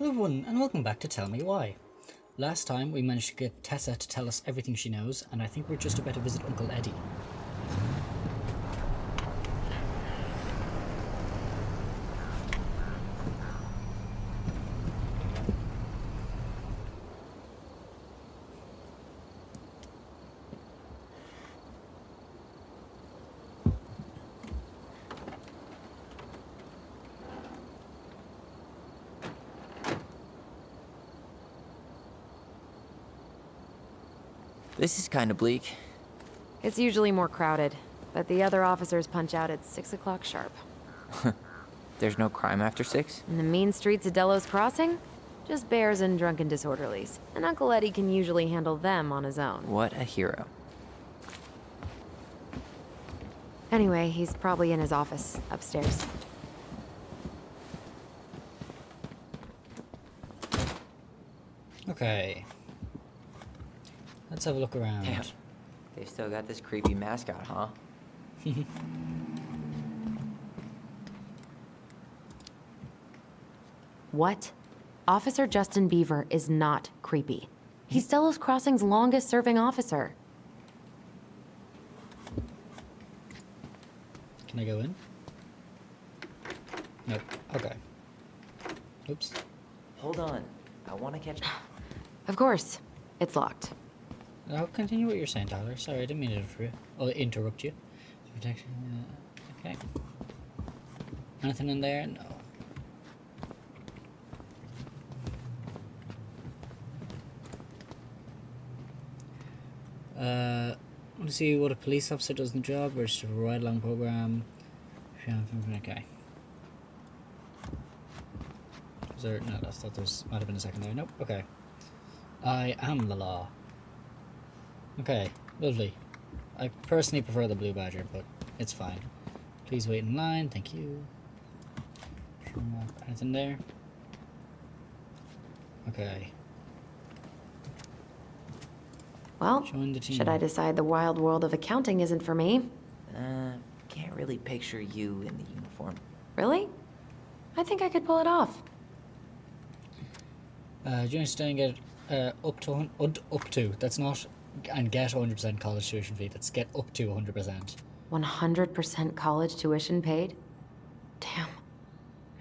Hello everyone, and welcome back to Tell Me Why. Last time we managed to get Tessa to tell us everything she knows, and I think we're just about to visit Uncle Eddie. This is kind of bleak. It's usually more crowded, but the other officers punch out at 6 o'clock sharp. There's no crime after 6? In the mean streets of Delos Crossing, just bears and drunken disorderlies. And Uncle Eddie can usually handle them on his own. What a hero. Anyway, he's probably in his office, upstairs. Okay. Let's have a look around. Damn. They've still got this creepy mascot, huh? What? Officer Justin Beaver is not creepy. He's Delos Crossing's longest-serving officer. Can I go in? Nope. Okay. Oops. Hold on. I want to catch... Of course. It's locked. I'll continue what you're saying, Tyler. Sorry, I didn't mean to interrupt you. Protection. Okay. Anything in there? No. I want to see what a police officer does in the job versus a ride-along program. Okay. Is there? No, I thought there might have been a second there. Nope. Okay. I am the law. Okay, lovely. I personally prefer the blue badger, but it's fine. Please wait in line. Thank you. Anything there? Okay. Well, Join the team. should I decide the wild world of accounting isn't for me? Can't really picture you in the uniform. Really? I think I could pull it off. Do you understand? Get up to. That's not and get 100% college tuition fee. That's get up to 100%. 100% college tuition paid? Damn.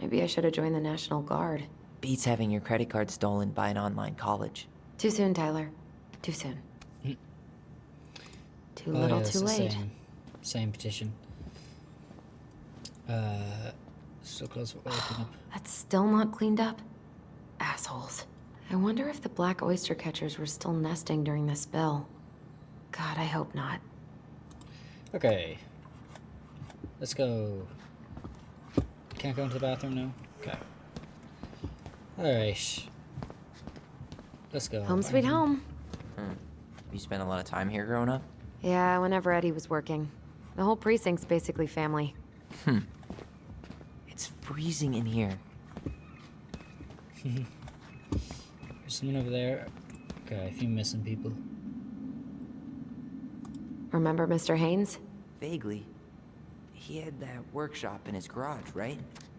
Maybe I should have joined the National Guard. Beats having your credit card stolen by an online college. Too soon, Tyler. Too soon. Too little, yeah, too late. Same petition. Still close for open up. That's still not cleaned up? Assholes. I wonder if the black oyster catchers were still nesting during the spill. God, I hope not. Okay. Let's go. Can't go into the bathroom now? Okay. Alright. Let's go. Home sweet home. You spent a lot of time here growing up? Yeah, whenever Eddie was working. The whole precinct's basically family. It's freezing in here. There's someone over there. Okay, a few missing people. Remember Mr. Haynes? Vaguely. He had that workshop in his garage, right?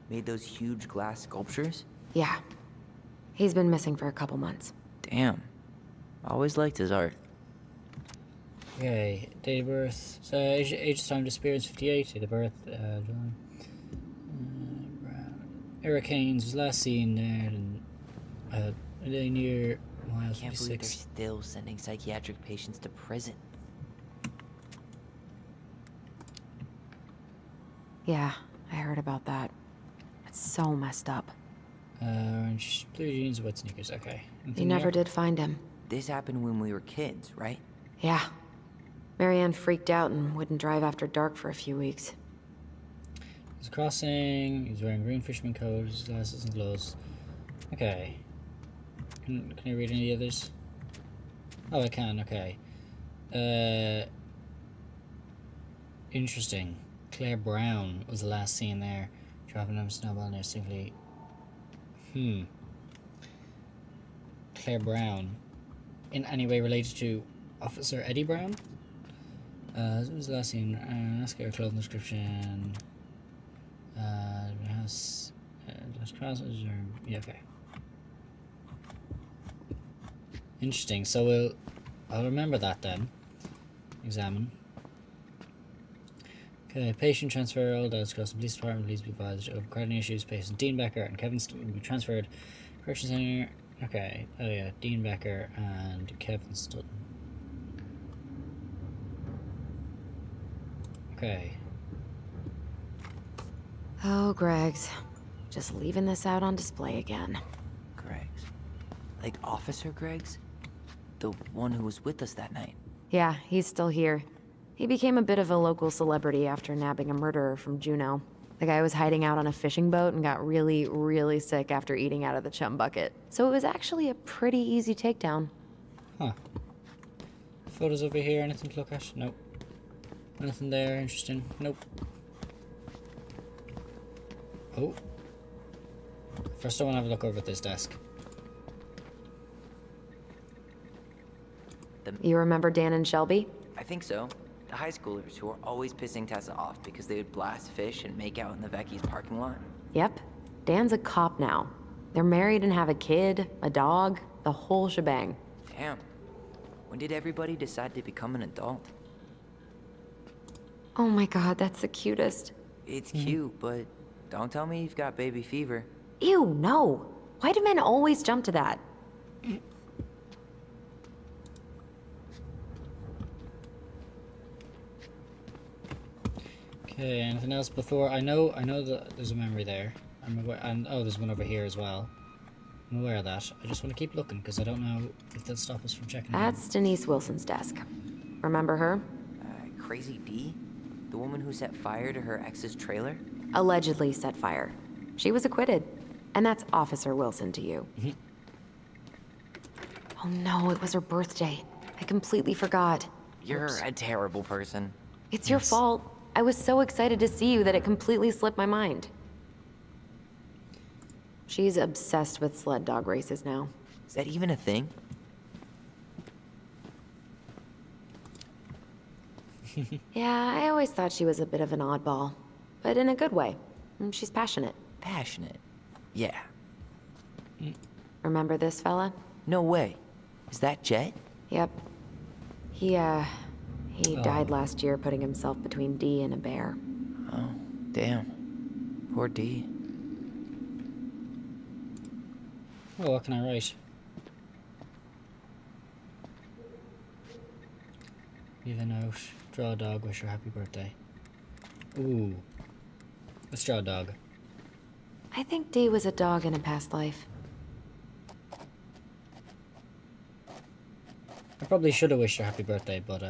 Made those huge glass sculptures? Yeah. He's been missing for a couple months. Damn. Always liked his art. Okay, date of birth. So age time disappearance 58. Date of birth. John. Eric Haynes was last seen there near mile Can't believe they're 56. still sending psychiatric patients to prison. Yeah, I heard about that. It's so messed up. Orange, blue jeans, white sneakers. Okay. They Anything never there? did find him. This happened when we were kids, right? Yeah. Marianne freaked out and wouldn't drive after dark for a few weeks. He's crossing. He's wearing green fisherman coat, his glasses and gloves. Okay. Can I read any others? Oh, I can. Okay. Interesting. Claire Brown was the last seen there, driving on a snowball near simply. Claire Brown, in any way related to Officer Eddie Brown? This was the last seen. Ask her clothing description. House. Crosses or yeah, okay. Interesting. So I'll remember that then. Examine. Okay, patient transfer, all doubts across the police department. Please be advised of overcrowding issues. Patient Dean Becker and Kevin Stone will be transferred. Correction Center. Okay, oh yeah, Dean Becker and Kevin Stoughton. Okay. Oh, Greg's. Just leaving this out on display again. Greg's. Like Officer Greg's? The one who was with us that night. Yeah, he's still here. He became a bit of a local celebrity after nabbing a murderer from Juneau. The guy was hiding out on a fishing boat and got really, really sick after eating out of the chum bucket. So it was actually a pretty easy takedown. Huh. Photos over here, anything to look at? Nope. Nothing there, interesting. Nope. Oh. First I want to have a look over at this desk. You remember Dan and Shelby? I think so. The high schoolers who were always pissing Tessa off because they would blast fish and make out in the Vecchi's parking lot. Yep. Dan's a cop now. They're married and have a kid, a dog, the whole shebang. Damn. When did everybody decide to become an adult? Oh my god, that's the cutest. It's cute, but don't tell me you've got baby fever. Ew, no. Why do men always jump to that? Okay, anything else before? I know that there's a memory there. I'm aware, and oh, there's one over here as well. I'm aware of that. I just want to keep looking because I don't know if they'll stop us from checking. That's Denise Wilson's desk. Remember her? Crazy D? The woman who set fire to her ex's trailer? Allegedly set fire. She was acquitted. And that's Officer Wilson to you. Oh no, it was her birthday. I completely forgot. You're a terrible person. It's your fault. I was so excited to see you that it completely slipped my mind. She's obsessed with sled dog races now. Is that even a thing? Yeah, I always thought she was a bit of an oddball. But in a good way. She's passionate. Passionate. Yeah. Remember this fella? No way. Is that Jet? Yep. He died last year putting himself between Dee and a bear. Oh, damn. Poor D. Oh, what can I write? Leave a note. Draw a dog. Wish her happy birthday. Ooh. Let's draw a dog. I think Dee was a dog in a past life. I probably should have wished her happy birthday, but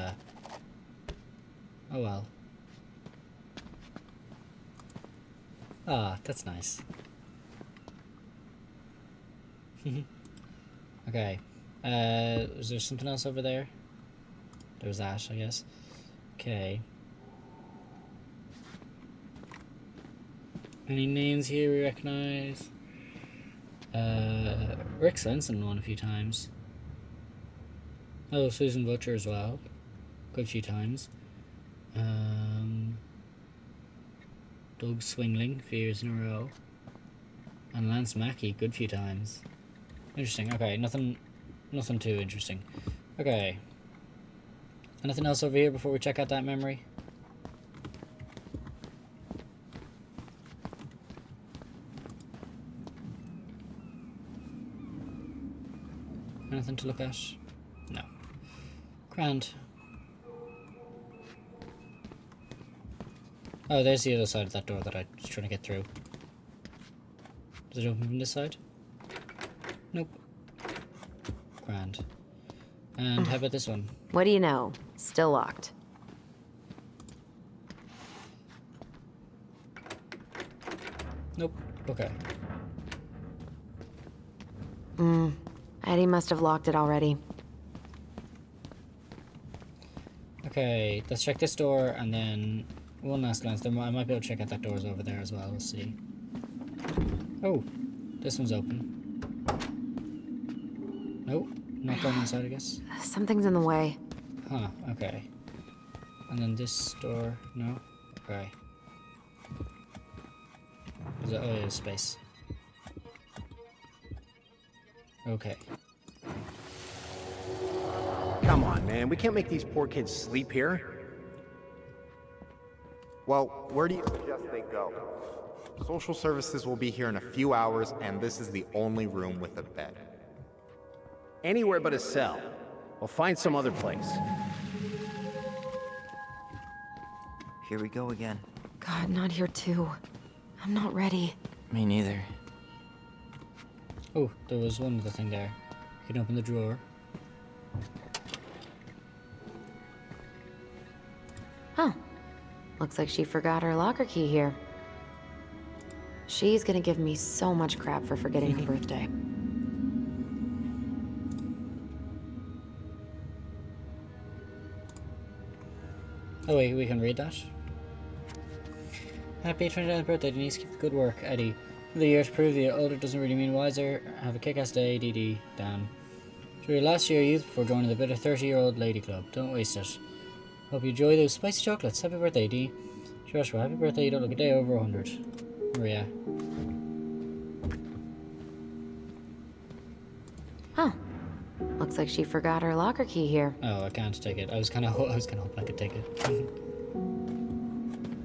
oh well. Ah, that's nice. Okay. Is there something else over there? There's that, I guess. Okay. Any names here we recognize? Rick Svensson won a few times. Oh, Susan Butcher as well. Good few times. Doug Swingling, a few years in a row. And Lance Mackey, good few times. Interesting, okay, nothing too interesting. Okay. Anything else over here before we check out that memory? Anything to look at? No. Grand. Oh, there's the other side of that door that I was trying to get through. Does it open from this side? Nope. Grand. And how about this one? What do you know? Still locked. Nope. Okay. Eddie must have locked it already. Okay, let's check this door and then one last glance. I might be able to check out that door's over there as well. We'll see. Oh, this one's open. Nope, not going inside, I guess. Something's in the way. Huh, okay. And then this door, no? Okay. Is it, oh, yeah, space. Come on, man. We can't make these poor kids sleep here. Well, where do you suggest they go? Social services will be here in a few hours, and this is the only room with a bed. Anywhere but a cell. We'll find some other place. Here we go again. God, not here too. I'm not ready. Me neither. Oh, there was one other thing there. You can open the drawer. Huh. Looks like she forgot her locker key here. She's gonna give me so much crap for forgetting her birthday. Oh wait, we can read that. Happy 29th birthday, Denise. Keep the good work, Eddie. The year to prove the older doesn't really mean wiser. Have a kick-ass day, DD, Dan. Enjoy your last year of youth before joining the bitter 30-year-old lady club. Don't waste it. Hope you enjoy those spicy chocolates. Happy birthday, D. Joshua, happy birthday. You don't look a day over 100. Maria. Huh. Looks like she forgot her locker key here. Oh, I can't take it. I was kind of hoping I could take it.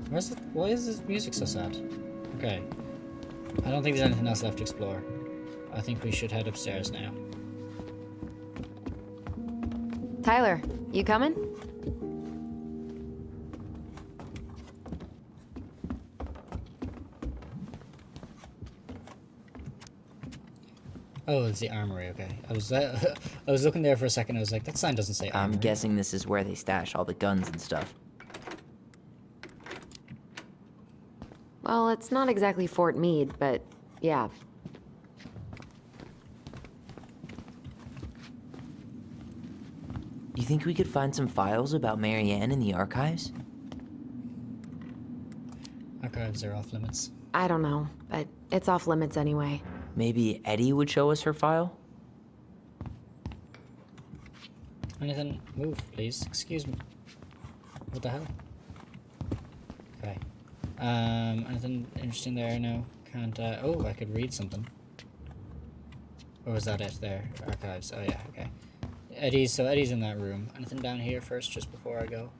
Where's it? Why is this music so sad? Okay. I don't think there's anything else left to explore. I think we should head upstairs now. Tyler, you coming? Oh, it's the armory. Okay. I was looking there for a second. I was like, that sign doesn't say armory. I'm guessing this is where they stash all the guns and stuff. Well, it's not exactly Fort Meade, but yeah. You think we could find some files about Marianne in the archives? Archives are off limits. I don't know, but it's off limits anyway. Maybe Eddie would show us her file? Anything? Move, please. Excuse me. What the hell? Okay. Anything interesting there? No. Can't, oh, I could read something. Or was that it there? Archives. Oh, yeah, okay. Eddie's in that room. Anything down here first, just before I go?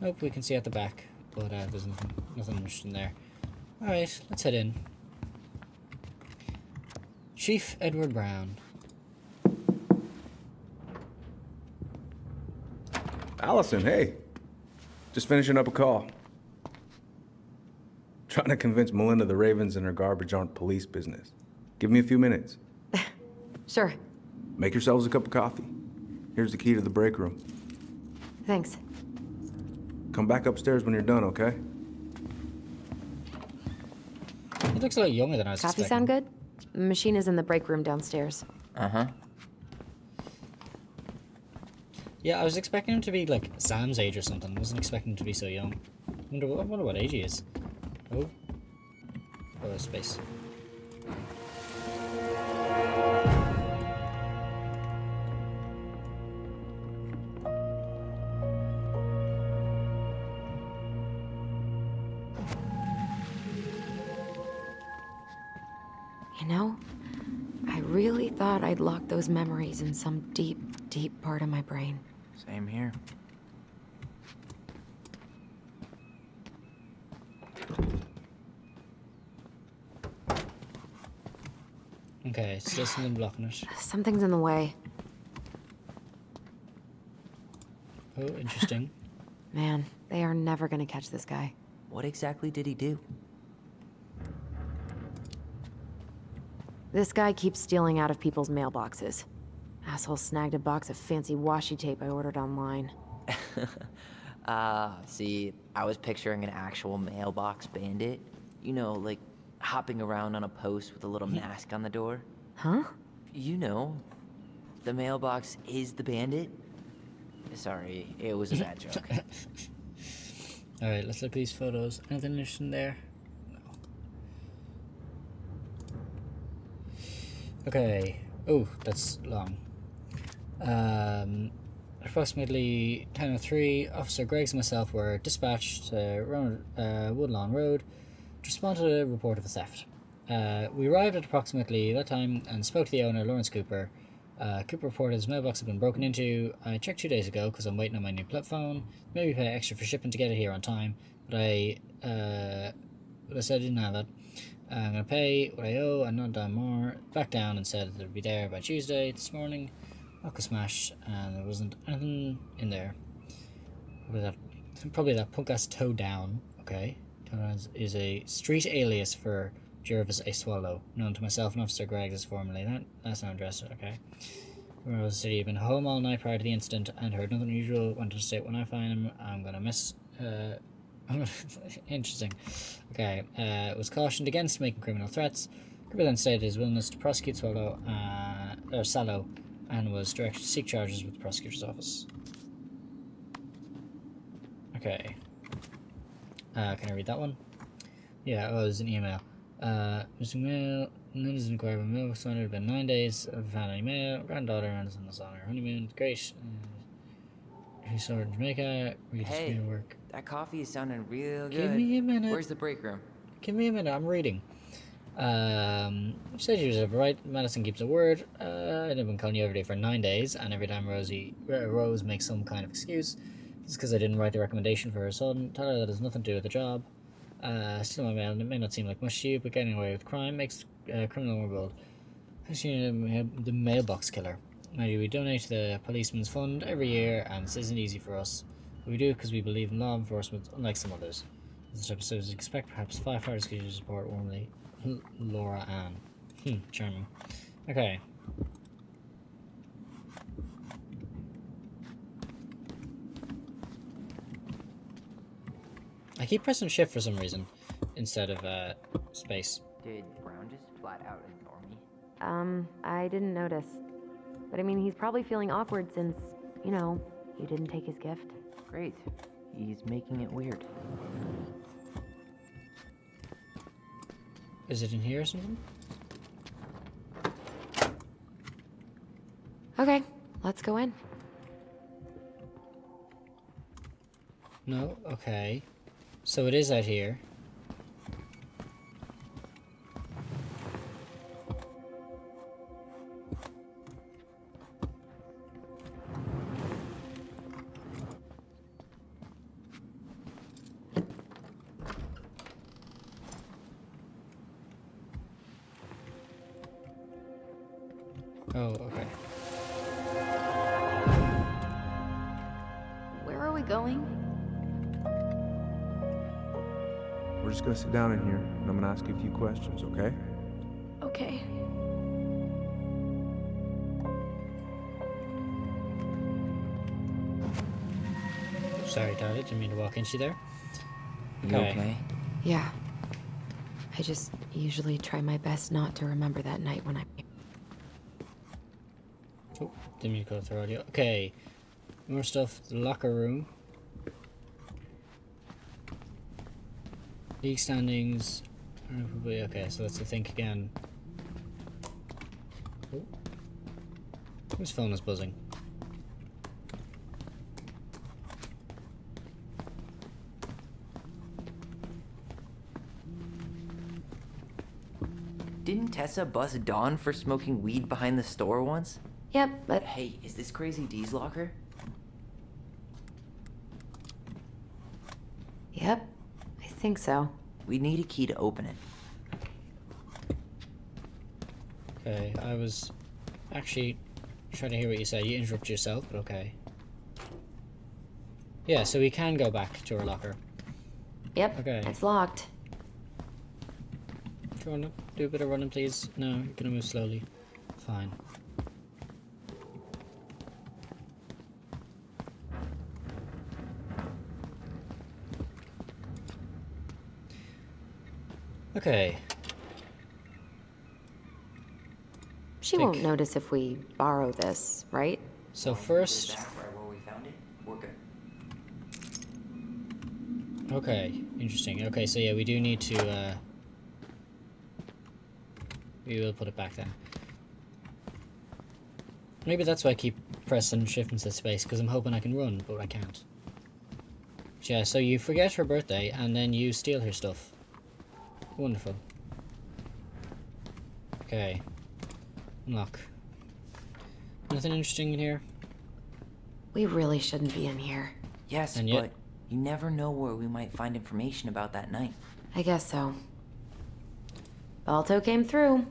Nope, we can see at the back. But, there's nothing interesting there. Alright, let's head in. Chief Edward Brown. Allison, hey. Just finishing up a call. Trying to convince Melinda the Ravens and her garbage aren't police business. Give me a few minutes. Sure. Make yourselves a cup of coffee. Here's the key to the break room. Thanks. Come back upstairs when you're done, okay? He looks a lot younger than I was Coffee expecting. sound good? Machine is in the break room downstairs. Uh-huh. Yeah, I was expecting him to be like Sam's age or something. I wasn't expecting him to be so young. I wonder what age he is. Oh. Oh, space. You know, I really thought I'd locked those memories in some deep, deep part of my brain. Same here. Okay, still something blocking it. Something's in the way. Oh, interesting. Man, they are never gonna catch this guy. What exactly did he do? This guy keeps stealing out of people's mailboxes. Asshole snagged a box of fancy washi tape I ordered online. See, I was picturing an actual mailbox bandit. You know, like hopping around on a post with a little mask on the door. Huh? You know, the mailbox is the bandit. Sorry, it was a bad joke. Alright, let's look at these photos. Anything interesting there? No. Okay. Oh, that's long. Approximately 10:03, Officer Greggs and myself were dispatched to Woodlawn Road to respond to a report of a theft. We arrived at approximately that time and spoke to the owner, Lawrence Cooper. Cooper reported his mailbox had been broken into. I checked 2 days ago because I'm waiting on my new flip phone. Maybe pay extra for shipping to get it here on time, but I said I didn't have it. I'm gonna pay what I owe and not dime more. Back down and said that it'd be there by Tuesday. This morning, lock was smashed and there wasn't anything in there. Probably that punk ass Toe Down. Okay, Toe Down is a street alias for Jervis A. Swallow, known to myself and Officer Gregg as formerly. That's not addressed. Okay. Rose City. I've been home all night prior to the incident and heard nothing unusual. Went to state when I find him. I'm gonna miss. Interesting. Okay. Was cautioned against making criminal threats. Cooper then stated his willingness to prosecute Sallow, and was directed to seek charges with the prosecutor's office. Okay. Can I read that one? Yeah, oh, there's an email. Mr. Mail, none is inquired by mail. It had been 9 days. I've found any mail. Granddaughter and son was on her honeymoon. Great. He saw her in Jamaica. We just Hey, to work. that coffee is sounding real good. Give me a minute. Where's the break room? Give me a minute. I'm reading. She said she was right. Madison keeps her word. I've been calling you every day for 9 days, and every time Rose makes some kind of excuse. It's because I didn't write the recommendation for her son. Tell her that has nothing to do with the job. Steal my mail, and it may not seem like much to you, but getting away with crime makes criminal more bold. I've seen the mailbox killer. Maybe we donate to the policeman's fund every year, and this isn't easy for us. But we do because we believe in law enforcement, unlike some others. This type of service expect perhaps firefighters could use support warmly. Laura Ann. Charming. Okay. I keep pressing shift for some reason instead of space. Did Brown just flat out ignore me? I didn't notice. But I mean, he's probably feeling awkward since, you didn't take his gift. Great. He's making it weird. Is it in here or something? Okay, let's go in. No? Okay. So it is out here. Oh, okay. Where are we going? We're just gonna sit down in here, and I'm gonna ask you a few questions, okay? Okay. Sorry, Tyler. Didn't mean to walk into you there. You okay? Yeah. I just usually try my best not to remember that night when I... Oh, didn't mean to go through audio. Okay. More stuff. The locker room. League standings. Okay, so let's think again. Oh. Whose phone is buzzing? Didn't Tessa bust Dawn for smoking weed behind the store once? Yep, but... Hey, is this Crazy D's locker? Yep, I think so. We need a key to open it. Okay, I was actually trying to hear what you said. You interrupted yourself, but okay. Yeah, so we can go back to our locker. Yep, Okay. it's locked. Do you want to do a bit of running, please? No, you're gonna move slowly. Fine. Okay. She Think. won't notice if we borrow this, right? So first, Back right where we found it. We're good. okay, interesting. Okay, so yeah, we do need to. We will put it back then. Maybe that's why I keep pressing shift into space, because I'm hoping I can run, but I can't. But yeah, so you forget her birthday and then you steal her stuff. Wonderful. Okay. Unlock. Nothing interesting in here? We really shouldn't be in here. Yes, And yet- but you never know where we might find information about that night. I guess so. Balto came through.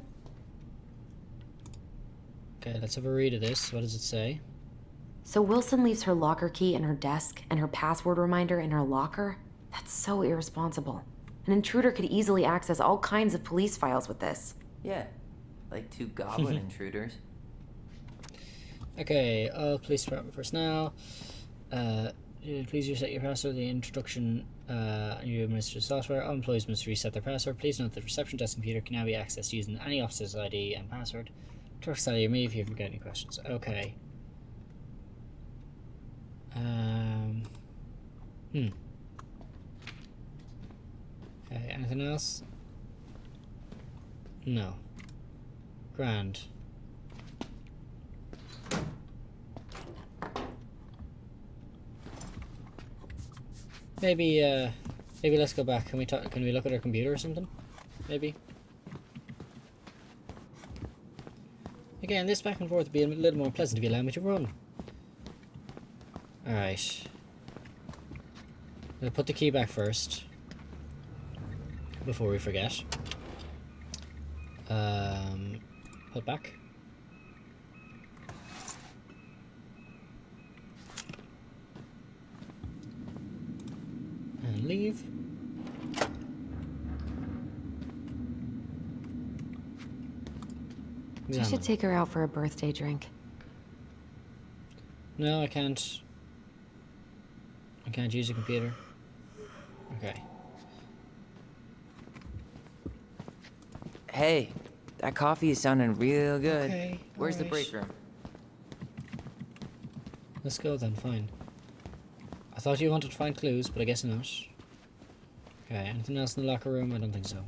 Okay, let's have a read of this. What does it say? So Wilson leaves her locker key in her desk and her password reminder in her locker? That's so irresponsible. An intruder could easily access all kinds of police files with this. Yeah, like 2 goblin intruders. Okay, all police department personnel. Please reset your password. The introduction you administer the software. All employees must reset their password. Please note the reception desk computer can now be accessed using any officer's ID and password. Clerk's ID me if you have any questions. Okay. Okay, anything else? No. Grand. Maybe let's go back. Can we talk? Can we look at our computer or something? Maybe. Again, this back and forth would be a little more pleasant if you allow me to run. Alright. I'll put the key back first. Before we forget. Put back. And leave. I should take her out for a birthday drink. No, I can't. I can't use a computer. Okay. Hey, that coffee is sounding real good. Okay, Where's the alright. break room? Let's go then, fine. I thought you wanted to find clues, but I guess not. Okay, anything else in the locker room? I don't think so.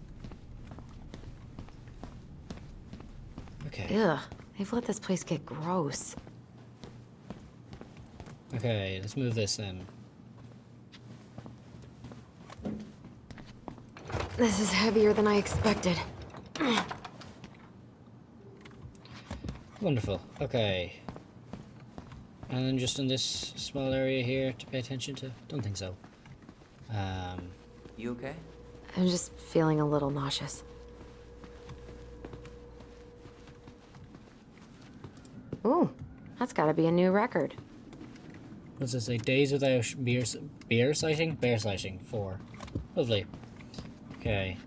Okay. Ugh, they've let this place get gross. Okay, let's move this then. This is heavier than I expected. Wonderful. Okay. And then just in this small area here to pay attention to? Don't think so. You okay? I'm just feeling a little nauseous. Ooh, that's gotta be a new record. What's it say? Days without beer sighting? Bear sighting. 4. Lovely. Okay.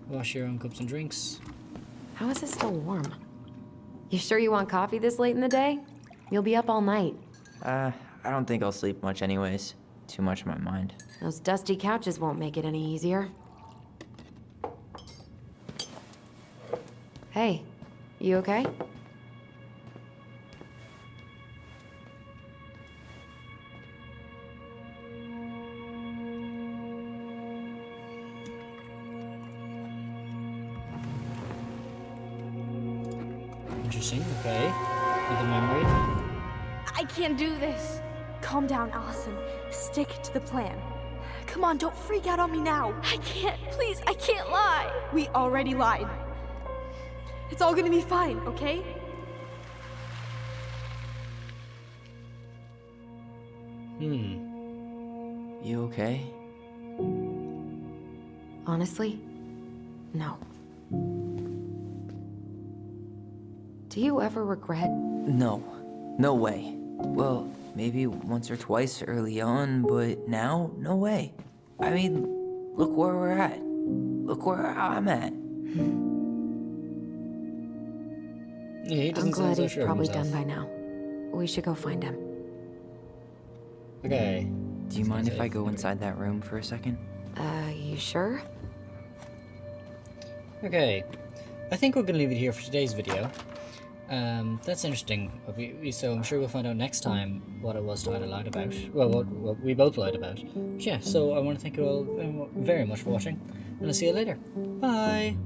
Wash your own cups and drinks. How is it still warm? You sure you want coffee this late in the day? You'll be up all night. I don't think I'll sleep much anyways. Too much on my mind. Those dusty couches won't make it any easier. Hey, you okay? Interesting. Okay. With the memory. I can't do this. Calm down, Allison. Stick to the plan. Come on, don't freak out on me now. I can't. Please, I can't lie. We already lied. It's all gonna be fine, okay? You okay? Honestly, no. Do you ever regret? No. No way. Well, maybe once or twice early on, but now, no way. I mean, look where we're at. Look where I'm at. Yeah, he I'm doesn't sound glad so he's sure of probably himself. done by now. We should go find him. Okay. Do you mind if I go inside that room for a second? You sure? Okay. I think we're gonna leave it here for today's video. That's interesting. So I'm sure we'll find out next time what it was Tyler lied about. Well, what we both lied about. But yeah, so I want to thank you all very much for watching, and I'll see you later. Bye!